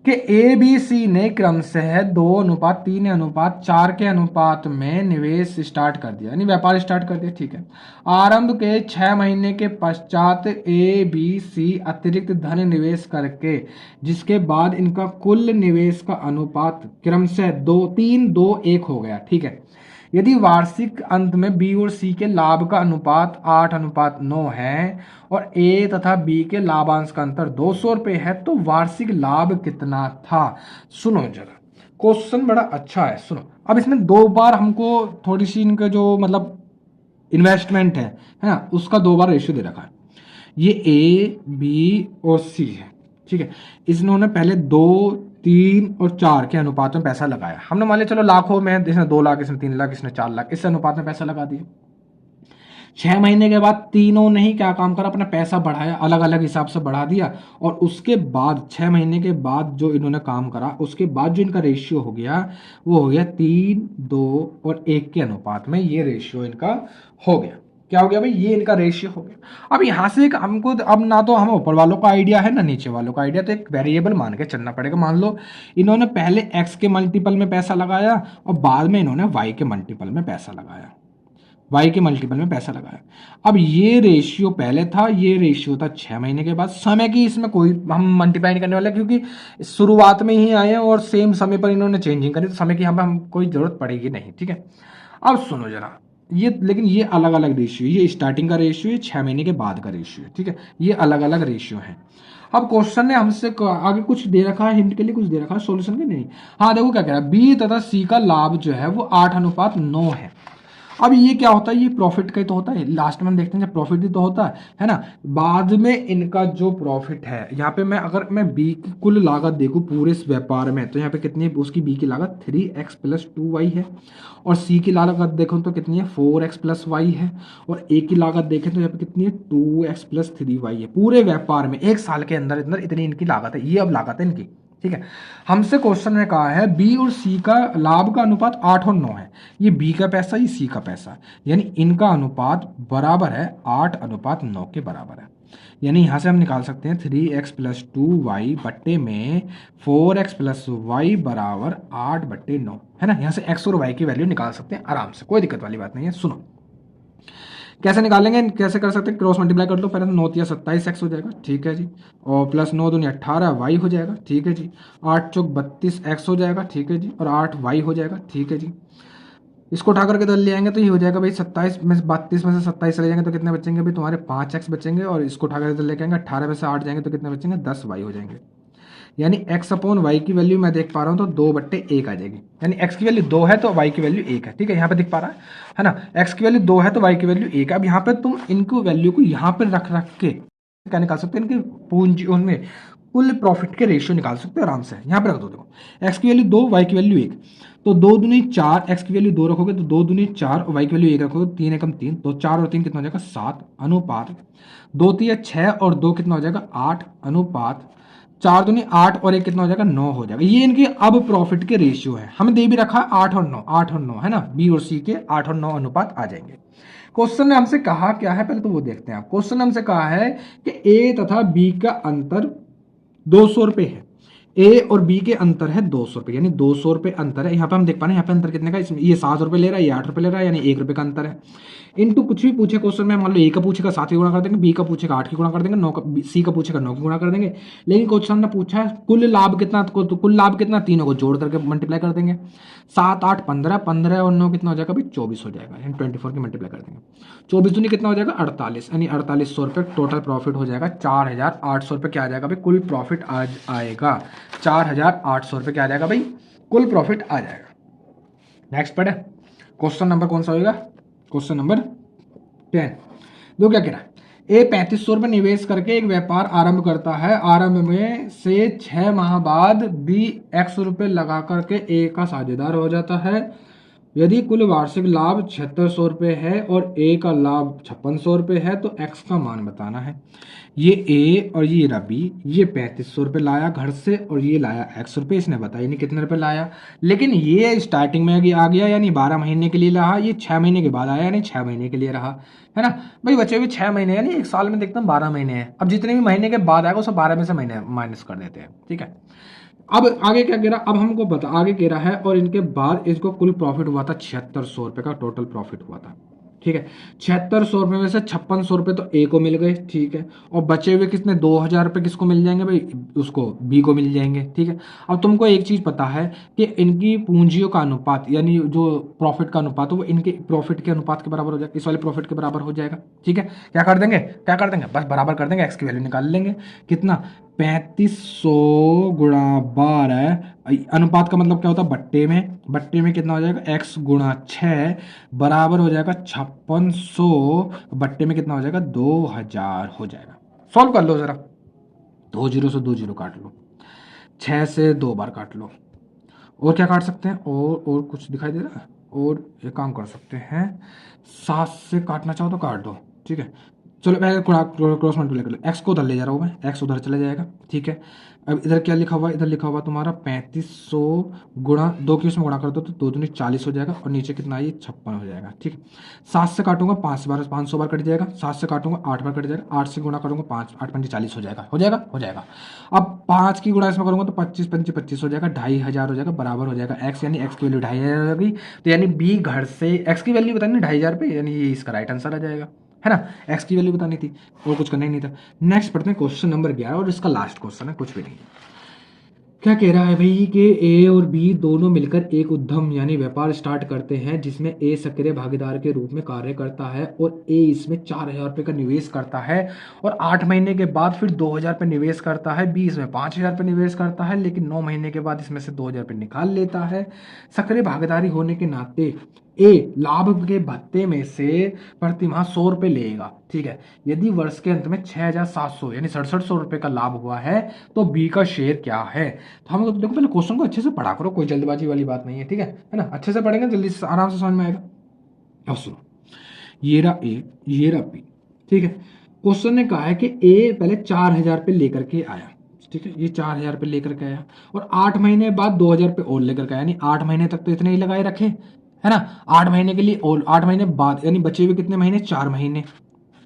S1: कि ए बी सी ने क्रमशः 2:3:4 के अनुपात में निवेश स्टार्ट कर दिया, यानी व्यापार स्टार्ट कर दिया। ठीक है, आरंभ के 6 महीने के पश्चात ए बी सी अतिरिक्त धन निवेश करके, जिसके बाद इनका कुल निवेश का अनुपात क्रमशः 2:3:2:1 हो गया। ठीक है, यदि वार्षिक अंत में बी और सी के लाभ का अनुपात 8:9 है और ए तथा बी के लाभांश का अंतर 200 रुपये है तो वार्षिक लाभ कितना था? सुनो जरा, क्वेश्चन बड़ा अच्छा है, सुनो। अब इसमें 2 बार हमको थोड़ी सी इनका जो मतलब इन्वेस्टमेंट है ना, उसका 2 बार रेशियो दे रखा है। ये ए बी और सी है। ठीक है, इन्होंने पहले 2 3 और 4 के अनुपात में पैसा लगाया। हमने मान लिया चलो लाखों में, इसने 2 लाख, इसने 3 लाख, इसने 4 लाख, इस अनुपात में पैसा लगा दिया। 6 महीने के बाद तीनों ने ही क्या काम करा? अपना पैसा बढ़ाया, अलग अलग हिसाब से बढ़ा दिया, और उसके बाद 6 महीने के बाद जो इन्होंने काम करा, उसके बाद जो इनका रेशियो हो गया वो हो गया 3 2 और 1 के अनुपात में। ये रेशियो इनका हो गया। क्या हो गया भाई? ये इनका रेशियो हो गया। अब यहाँ से एक हमको, अब ना तो हमें ऊपर वालों का आइडिया है ना नीचे वालों का आइडिया, तो एक वेरिएबल मान के चलना पड़ेगा। मान लो इन्होंने पहले x के मल्टीपल में पैसा लगाया और बाद में इन्होंने y के मल्टीपल में पैसा लगाया। वाई के मल्टीपल में पैसा लगाया। अब ये रेशियो पहले था, ये रेशियो था 6 महीने के बाद। समय की इसमें कोई हम मल्टीप्लाई नहीं करने वाले, क्योंकि शुरुआत में ही आए हैं और सेम समय पर इन्होंने चेंजिंग करी, तो समय की हम कोई जरूरत पड़ेगी नहीं। ठीक है, अब सुनो जरा, ये लेकिन ये अलग अलग रेशियो, ये स्टार्टिंग का रेशियो है, 6 महीने के बाद का रेशियो है। ठीक है, ये अलग अलग रेशियो है। अब क्वेश्चन ने हमसे आगे कुछ दे रखा है, हिंट के लिए कुछ दे रखा है, सॉल्यूशन के नहीं। हाँ देखो क्या कह रहा है, बी तथा सी का लाभ जो है वो 8:9 है। अब ये क्या होता है, ये प्रॉफिट का ही तो होता है, लास्ट में हम देखते हैं जब प्रॉफिट ही तो होता है ना। बाद में इनका जो प्रॉफिट है, यहाँ पे मैं अगर मैं बी की कुल लागत देखूँ पूरे इस व्यापार में, तो यहाँ पे कितनी है उसकी, बी की लागत 3x + 2y है। और सी की लागत देखो तो कितनी है 4x + y है। और ए की लागत देखें तो यहाँ पे कितनी है 2x + 3y है। पूरे व्यापार में एक साल के अंदर अंदर इतनी इनकी लागत है, ये अब लागत है इनकी। ठीक है, हमसे क्वेश्चन में कहा है बी और सी का लाभ का अनुपात 8 और 9 है। ये बी का पैसा, ये सी का पैसा, यानी इनका अनुपात बराबर है 8:9 के बराबर है। यानी यहां से हम निकाल सकते हैं 3x + 2y बट्टे में 4x + y बराबर 8/9, है ना। यहां से x और y की वैल्यू निकाल सकते हैं आराम से, कोई दिक्कत वाली बात नहीं है। सुनो कैसे निकालेंगे, कैसे कर सकते हैं, क्रॉस मल्टीप्लाई कर लो पहले, तो 9 × 27x हो जाएगा। ठीक है जी, और +9 × 2 = 18y हो जाएगा। ठीक है जी, 8 × 4 = 32x हो जाएगा। ठीक है जी, और 8y हो जाएगा। ठीक है जी, इसको उठा करके इधर ले आएंगे तो ये हो जाएगा भाई 27 में से 32 में से 27 चले जाएंगे तो कितने बचेंगे भाई तुम्हारे 5x बचेंगे। और इसको उठा कर इधर लेके आएंगे, 18 में से 8 जाएंगे तो कितने बचेंगे 10y हो जाएंगे। यानी x/y की वैल्यू मैं देख पा रहा हूँ तो 2/1 आ जाएगी। यानी x की वैल्यू 2 है तो y की वैल्यू 1 है। ठीक है, यहाँ पे दिख पा रहा है ना, x की वैल्यू 2 है तो y की वैल्यू 1 है। अब यहाँ पे तुम इनको वैल्यू को यहाँ पे रख रख के क्या निकाल सकते हो, इनके पूंजी उनमें कुल प्रॉफिट के रेशियो निकाल सकते हो आराम से। यहाँ पे रख दो, देखो x की वैल्यू 2, y की वैल्यू 1, तो 2 दूनी 4, x की वैल्यू 2 रखोगे तो 2 दूनी 4 और y की वैल्यू 1 रखोगे, 3 एकम 3, तो 4 और 3 कितना हो जाएगा 7 अनुपात 2 3 6 और 2 कितना हो जाएगा 8 अनुपात 4 दूनी 8 और 1 कितना हो जाएगा 9 हो जाएगा। ये इनकी अब प्रॉफिट के रेशियो है, हमें दे भी रखा है 8 और 9, 8 और 9 है ना, बी और सी के 8 और 9 अनुपात आ जाएंगे। क्वेश्चन ने हमसे कहा क्या है, पहले तो वो देखते हैं आप। क्वेश्चन ने हमसे कहा है कि ए तथा बी का अंतर 200 रुपए है। ए और बी के अंतर है 200 रुपए, यानी 200 रुपए अंतर है। यहाँ पे हम देख पा रहे हैं यहाँ पे अंतर कितने का, इसमें ये 7 रुपए ले रहा है, ये 8 रुपए ले रहा है, यानी 1 रुपए का अंतर है। इनटू कुछ भी पूछे क्वेश्चन में, मान लो ए का पूछेगा 7 की गुणा कर देंगे, बी का पूछेगा 8 की गुणा कर देंगे, 9 का, सी का पूछेगा 9 की गुणा कर देंगे। लेकिन क्वेश्चन ने पूछा है कुल लाभ कितना, तो कुल लाभ कितना, तीनों को जोड़ करके मल्टीप्लाई कर देंगे। 7 8 15, 15 और 9 कितना हो जाएगा भाई 24 हो जाएगा, यानी 24 की मल्टीप्लाई कर देंगे। 24 दूनी कितना हो जाएगा 48, यानी 4800 रुपये टोटल प्रॉफिट हो जाएगा। 4800 रुपये क्या आ जाएगा भाई कुल प्रॉफिट आज आएगा, 4800 रुपये क्या आ जाएगा भाई कुल प्रॉफिट आ जाएगा। नेक्स्ट पढ़े, क्वेश्चन नंबर कौन सा होगा, क्वेश्चन नंबर 10। दो क्या कह रहा है, ए 3500 रुपये निवेश करके एक व्यापार आरंभ करता है। आरंभ में से 6 माह बाद बी x रुपये लगा करके ए का साझेदार हो जाता है। यदि कुल वार्षिक लाभ 7600 रुपये है और ए का लाभ 5600 रुपये है तो एक्स का मान बताना है। ये ए और ये रबी, ये 3500 रुपये लाया घर से और ये लाया x रुपये, इसने बताया नहीं कितने रुपये लाया। लेकिन ये स्टार्टिंग में आ गया यानी 12 महीने के लिए रहा, ये 6 महीने के बाद आया यानी 6 महीने के लिए रहा, है ना भाई। बचे हुए 6 महीने यानी एक साल में देखता हूँ 12 महीने हैं। अब जितने भी महीने के बाद आएगा उसे 12 में से महीने माइनस कर देते हैं। ठीक है, अब आगे क्या कह रहा, अब हमको बता आगे कह रहा है और इनके बाद इसको कुल प्रॉफिट हुआ था 7600 रुपये का टोटल प्रॉफिट हुआ था। ठीक है, 7600 रुपये में से 5600 रुपये तो ए को मिल गए। ठीक है, और बचे हुए कितने 2000 रुपये किसको मिल जाएंगे भाई, उसको बी को मिल जाएंगे। ठीक है, अब तुमको एक चीज़ पता है कि इनकी पूंजियों का अनुपात यानी जो प्रॉफिट का अनुपात है वो इनके प्रॉफिट के अनुपात के बराबर हो जाएगा, इस वाले प्रॉफिट के बराबर हो जाएगा। ठीक है, क्या कर देंगे, क्या कर देंगे, बस बराबर कर देंगे, एक्स की वैल्यू निकाल लेंगे। कितना 3500 गुणा 12, अनुपात का मतलब क्या होता है बट्टे में, बट्टे में कितना हो जाएगा x गुणा 6 बराबर हो जाएगा 5600, बट्टे में कितना हो जाएगा 2000 हो जाएगा। सॉल्व कर लो जरा, 2 0 से 2 0 काट लो, 6 से 2 बार काट लो, और क्या काट सकते हैं, और कुछ दिखाई दे रहा है, और एक काम कर सकते हैं 7 से काटना चाहो तो काट दो। ठीक है, चलो पहले क्रॉस मल्टीप्लाई कर लो, एक्स को उधर ले जा रहा हूँ मैं, एक्स उधर चला जाएगा, ठीक है। अब इधर क्या लिखा हुआ है, इधर लिखा हुआ तुम्हारा 3500 गुणा 2 की उसमें गुणा कर दो तो 2 दूनी 40 हो जाएगा, और नीचे कितना ये 56 हो जाएगा, ठीक है। 7 से काटूंगा 5 बार, 500 बार कट जाएगा, 7 से काटूंगा 8 बार कट जाएगा, 8 से गुणा करूंगा 5, 8 पंजे 40 हो जाएगा, हो जाएगा, हो जाएगा। अब 5 की गुणा इसमें करूंगा तो 25 पंजे 25 हो जाएगा, 2500 हो जाएगा, बराबर हो जाएगा एक्स, यानी एक्स की वैल्यू 2500 हो जाएगी। तो यानी बी घर से एक्स की वैल्यू बतानी 2500 पे, यानी ये इसका राइट आंसर आ जाएगा, है ना। एक्स की वैल्यू बतानी थी और कुछ करना ही नहीं था। नेक्स्ट पढ़ते हैं क्वेश्चन नंबर 11, और इसका लास्ट क्वेश्चन है, कुछ भी नहीं है। क्या कह रहा है भाई कि ए और बी दोनों मिलकर एक उद्यम यानी व्यापार स्टार्ट करते हैं, जिसमें ए सक्रिय भागीदार के रूप में कार्य करता है और ए इसमें 4000 रुपये का निवेश करता है, और 8 महीने के बाद फिर 2000 रुपये निवेश करता है। बी इसमें 5000 रुपये निवेश करता है, लेकिन 9 महीने के बाद इसमें से 2000 रुपये निकाल लेता है। सक्रिय भागीदारी होने के नाते ए लाभ के भत्ते में से प्रतिमाह 100 रुपये लेगा, ठीक है। यदि वर्ष के अंत में 6700 यानी 6700 रुपये का लाभ हुआ है तो बी का शेयर क्या है। तो हम देखो पहले क्वेश्चन को अच्छे से पढ़ा करो, कोई जल्दबाजी वाली बात नहीं है, ठीक है ना। अच्छे से पढ़ेंगे जल्दी से आराम से समझ में आएगा। अब सुनो, ये रहा ए, ये रहा बी, ठीक है। क्वेश्चन ने कहा है कि ए पहले 4000 रुपये लेकर के आया, ठीक है, ये 4000 रुपये लेकर के आया, और 8 महीने बाद 2000 रुपये और लेकर के आया, यानी 8 महीने तक तो इतने ही लगाए रखे, है ना। 8 महीने के लिए और 8 महीने बाद यानी बचे हुए कितने महीने, 4 महीने,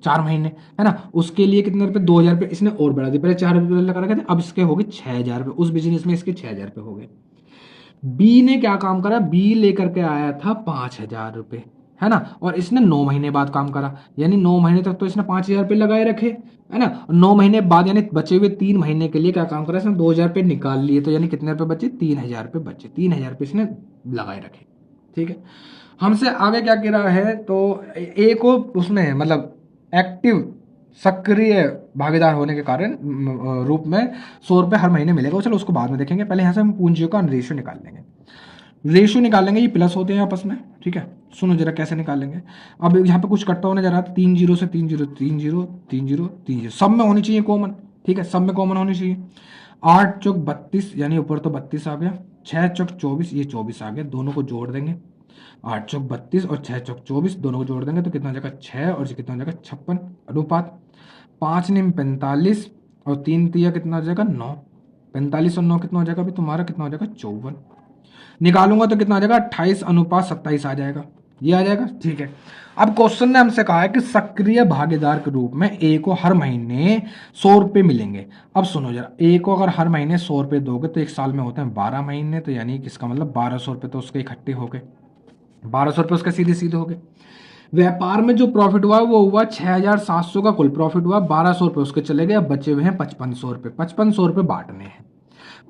S1: 4 महीने, है ना। उसके लिए कितने रुपए, 2000 रुपये इसने और बढ़ा दिए, पहले 4000 लगा रखे थे, अब इसके हो गए 6000 रुपये, उस बिजनेस में इसके 6000 रुपये हो गए। बी ने क्या काम करा, बी लेकर के आया था 5000 रुपये, है ना, और इसने 9 महीने बाद काम करा, यानी 9 महीने तक तो इसने 5000 रुपये लगाए रखे, है ना। 9 महीने बाद यानी बचे हुए 3 महीने के लिए क्या काम करा, इसने 2000 रुपये निकाल लिए, तो यानी कितने रुपये बचे, 3000 रुपये बचे, 3000 रुपये इसने लगाए रखे, ठीक है। हमसे आगे क्या कह रहा है, तो ए को उसमें मतलब एक्टिव सक्रिय भागीदार होने के कारण रूप में 100 रुपये हर महीने मिलेगा। चलो उसको बाद में देखेंगे, पहले यहाँ से हम पूंजियों का रेशियो निकाल लेंगे। रेशियो निकालेंगे, ये प्लस होते हैं आपस में, ठीक है। सुनो जरा कैसे निकालेंगे। अब यहाँ पे कुछ कटता होने जा रहा है, 3 जीरो से 3 जीरो, 3 जीरो 3 जीरो 3 जीरो, सब में होनी चाहिए कॉमन, ठीक है, सब में कॉमन होनी चाहिए। 8 चौक 32 यानी ऊपर तो 32 आ गया, 6 चौक 24 ये 24 आ गया, दोनों को जोड़ देंगे। 8 चौक 32 और 6 चौक 24 दोनों को जोड़ देंगे तो कितना हो जाएगा 6, और कितना हो जाएगा 56 अनुपात 5 निम 45 और 3 तिया कितना हो जाएगा 9, 45 और 9 कितना हो जाएगा अभी तुम्हारा, कितना हो जाएगा 54, निकालूंगा तो कितना आ जाएगा 28 अनुपात 27 आ जाएगा, ये आ जाएगा, ठीक है। अब क्वेश्चन ने हमसे कहा है कि सक्रिय भागीदार के रूप में ए को हर महीने 100 रुपये मिलेंगे। अब सुनो जरा, ए को अगर हर महीने 100 रुपये दोगे तो एक साल में होते हैं 12 महीने, तो यानी किसका मतलब 1200 रुपये तो उसके इकट्ठे हो गए, 1200 रुपये उसके सीधे सीधे हो गए। व्यापार में जो प्रॉफिट हुआ वो हुआ 6700 का कुल प्रॉफिट हुआ, 1200 रुपये उसके चले गए, अब बचे हुए हैं 5500 रुपये, 5500 रुपये बांटने हैं।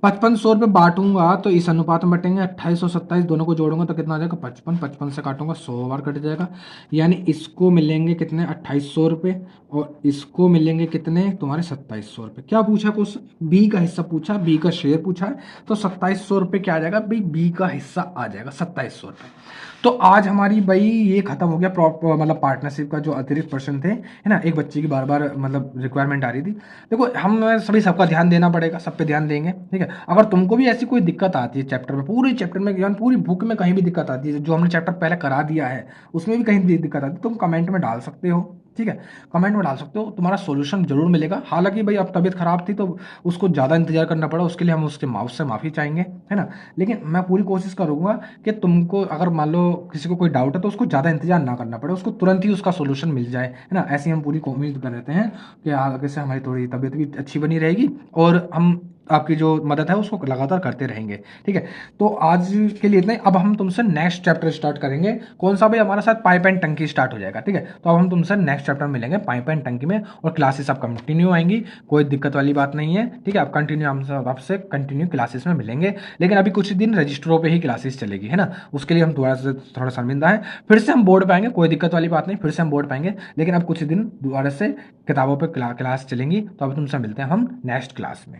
S1: 5500 रुपये बांटूंगा तो इस अनुपात में बटेंगे, 28 और 27 दोनों को जोड़ूंगा तो कितना आ जाएगा 55, 55 से काटूंगा 100 बार कट जाएगा, यानी इसको मिलेंगे कितने 2800 रुपये, और इसको मिलेंगे कितने तुम्हारे 2700 रुपये। क्या पूछा क्वेश्चन, बी का हिस्सा पूछा, बी का शेयर पूछा है, तो 2700 रुपये क्या आ जाएगा भाई, बी का हिस्सा आ जाएगा 2700 रुपये। तो आज हमारी भाई ये खत्म हो गया मतलब पार्टनरशिप का जो अतिरिक्त प्रश्न थे, है ना। एक बच्चे की बार बार मतलब रिक्वायरमेंट आ रही थी। देखो हम सभी सबका ध्यान देना पड़ेगा, सब पे ध्यान देंगे, ठीक है। अगर तुमको भी ऐसी कोई दिक्कत आती है चैप्टर में, पूरे चैप्टर में यानी पूरी बुक में कहीं भी दिक्कत आती है, जो हमने चैप्टर पहले करा दिया है उसमें भी कहीं दिक्कत आती है, तुम कमेंट में डाल सकते हो, ठीक है, कमेंट में डाल सकते हो, तुम्हारा सोल्यूशन जरूर मिलेगा। हालांकि भाई अब तबीयत खराब थी तो उसको ज़्यादा इंतजार करना पड़ा, उसके लिए हम उसके माउथ से माफ़ी चाहेंगे, है ना। लेकिन मैं पूरी कोशिश करूँगा कि तुमको अगर मान लो किसी को कोई डाउट है तो उसको ज़्यादा इंतजार ना करना पड़े, उसको तुरंत ही उसका सोल्यूशन मिल जाए, है ना। ऐसी हम पूरी उम्मीद कर रहते हैं कि आगे से हमारी थोड़ी तबीयत भी अच्छी बनी रहेगी और हम आपकी जो मदद है उसको लगातार करते रहेंगे, ठीक है। तो आज के लिए इतना ही। अब हम तुमसे नेक्स्ट चैप्टर स्टार्ट करेंगे, कौन सा भाई, हमारा साथ पाइप एंड टंकी स्टार्ट हो जाएगा, ठीक है। तो अब हम तुमसे नेक्स्ट चैप्टर मिलेंगे पाइप एंड टंकी में, और क्लासेस अब कंटिन्यू आएंगी, कोई दिक्कत वाली बात नहीं है, ठीक है। अब कंटिन्यू हम सब आपसे कंटिन्यू क्लासेस में मिलेंगे, लेकिन अभी कुछ दिन रजिस्टरों पर ही क्लासेस चलेगी, है ना। उसके लिए हम थोड़ा शर्मिंदा है, फिर से हम बोर्ड पाएंगे, कोई दिक्कत वाली बात नहीं, फिर से हम बोर्ड पाएंगे, लेकिन अब कुछ दिन दोबारा से किताबों पर क्लास चलेंगी। तो अब तुमसे मिलते हैं हम नेक्स्ट क्लास में।